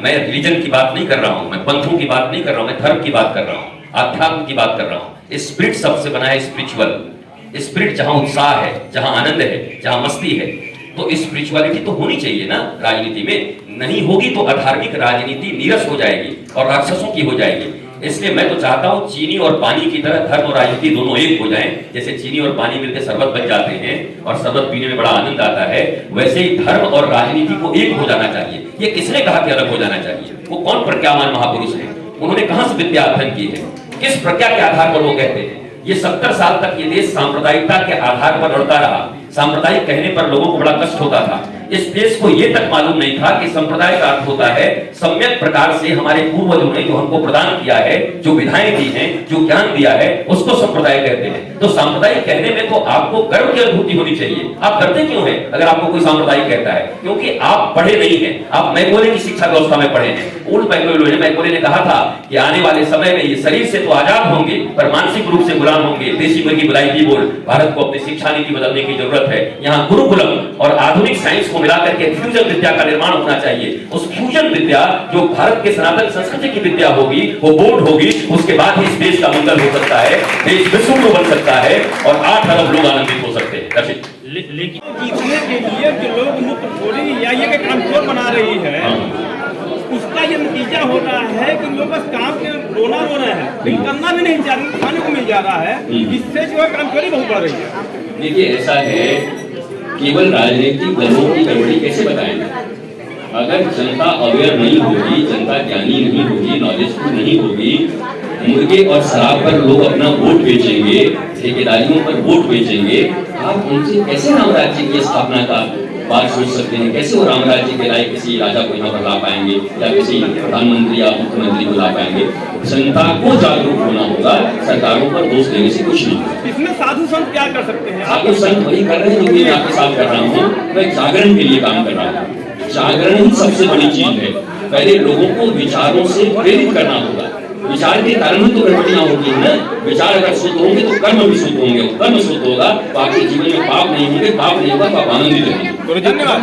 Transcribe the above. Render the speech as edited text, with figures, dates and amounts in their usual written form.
मैं रिलीजन की बात नहीं कर रहा हूं, मैं पंथों की बात नहीं कर रहा हूं, मैं धर्म की बात कर रहा हूं, आध्यात्म की बात कर रहा हूं। स्पिरिट शब्द से बना है स्पिरिचुअल। स्पिरिट जहां उत्साह है, जहां आनंद है, जहां मस्ती है, तो स्पिरिचुअलिटी तो होनी चाहिए ना राजनीति में। नहीं होगी तो अधार्मिक राजनीति नीरस हो जाएगी और राक्षसों की हो जाएगी। इसलिए मैं तो चाहता हूं चीनी और पानी की तरह धर्म और राजनीति दोनों एक हो जाएं। जैसे चीनी और पानी मिलकर शरबत बन जाते हैं और शरबत पीने में बड़ा आनंद आता है, वैसे ही धर्म और राजनीति को एक हो जाना चाहिए। ये किसने कहा कि अलग हो जाना चाहिए? वो कौन प्रज्ञावान महापुरुष है? उन्होंने कहां से विद्या अध्ययन की है? किस प्रज्ञा के आधार पर वो कहते हैं? ये 70 साल तक ये देश सांप्रदायिकता के आधार पर लड़ता रहा। सांप्रदायिक कहने पर लोगों को बड़ा कष्ट होता था। इस देश को ये तक मालूम नहीं था कि संप्रदाय का अर्थ होता है सम्यक प्रकार से हमारे पूर्वजों ने जो हमको प्रदान किया है, जो विधाएं दी हैं, जो ज्ञान दिया है, उसको संप्रदाय कहते हैं। तो सांप्रदायिक कहने में तो आपको गर्व की अनुभूति होनी चाहिए। आप डरते क्यों हैं अगर आपको कोई सांप्रदायिक कहता है? क्योंकि आप पढ़े नहीं हैं। आप मैकोले की शिक्षा व्यवस्था में पढ़े हैं। ओल्ड मैकोले ने कहा था कि आने वाले समय में ये शरीर से तो आजाद होंगे पर मानसिक रूप से गुलाम होंगे। देशी मुर्गी बुलाई थी बोल। भारत को अपनी शिक्षा नीति बदलने की जरूरत है। यहाँ गुरुकुलम और आधुनिक साइंस को मिलाकर के फ्यूजन विद्या का निर्माण होना चाहिए। उस फ्यूजन विद्या जो भारत के सनातन संस्कृति की विद्या होगी, वो बोर्ड होगी, उसके बाद ही इस देश का मंगल हो सकता है, देश विश्व गुरु बन सकता है और 8 अरब लोग आनंदित हो सकते हैं। लेकिन जीतने के लिए जो लोग मुक्त थोड़ी या ये कामचोर बना रही है, उसका ये नतीजा हो रहा है कि लोग बस काम के रोना रो रहे हैं, लेकिन करना भी नहीं चाह रहे, खाने को मिल जा रहा है, इससे जो है कामचोरी बहुत बढ़ रही है। देखिए ऐसा है, केवल राजनीतिक दलों की गड़बड़ी कैसे बताएंगे? अगर जनता अवेयर नहीं होगी, जनता ज्ञानी नहीं होगी, नॉलेजफुल नहीं होगी, मुर्गे और शराब पर लोग अपना वोट बेचेंगे, ठेकेदारियों पर वोट बेचेंगे, आप उनसे कैसे राम राज्य की स्थापना का बात सोच सकते हैं? कैसे वो राम राज्य के लायक किसी राजा को यहाँ पर ला पाएंगे या किसी प्रधानमंत्री या मुख्यमंत्री को ला पाएंगे? जनता को जागरूक होना होगा, सरकारों पर दोष देने से कुछ नहीं। इसमें साधु संत क्या कर सकते हैं? साधु संत वही कर रहे हैं जो मैं आपके साथ कर रहा हूँ। मैं जागरण के लिए काम कर रहा हूँ। जागरण ही सबसे बड़ी चीज है। पहले लोगों को विचारों से प्रेरित करना होगा। विचार के कारण ही तो गड़बड़ियां होती है ना। विचार अगर शुद्ध होंगे तो कर्म भी शुद्ध होंगे, कर्म शुद्ध होगा तो आपके जीवन में पाप नहीं होंगे, पाप नहीं होगा तो आप आनंदित रहेंगे। धन्यवाद।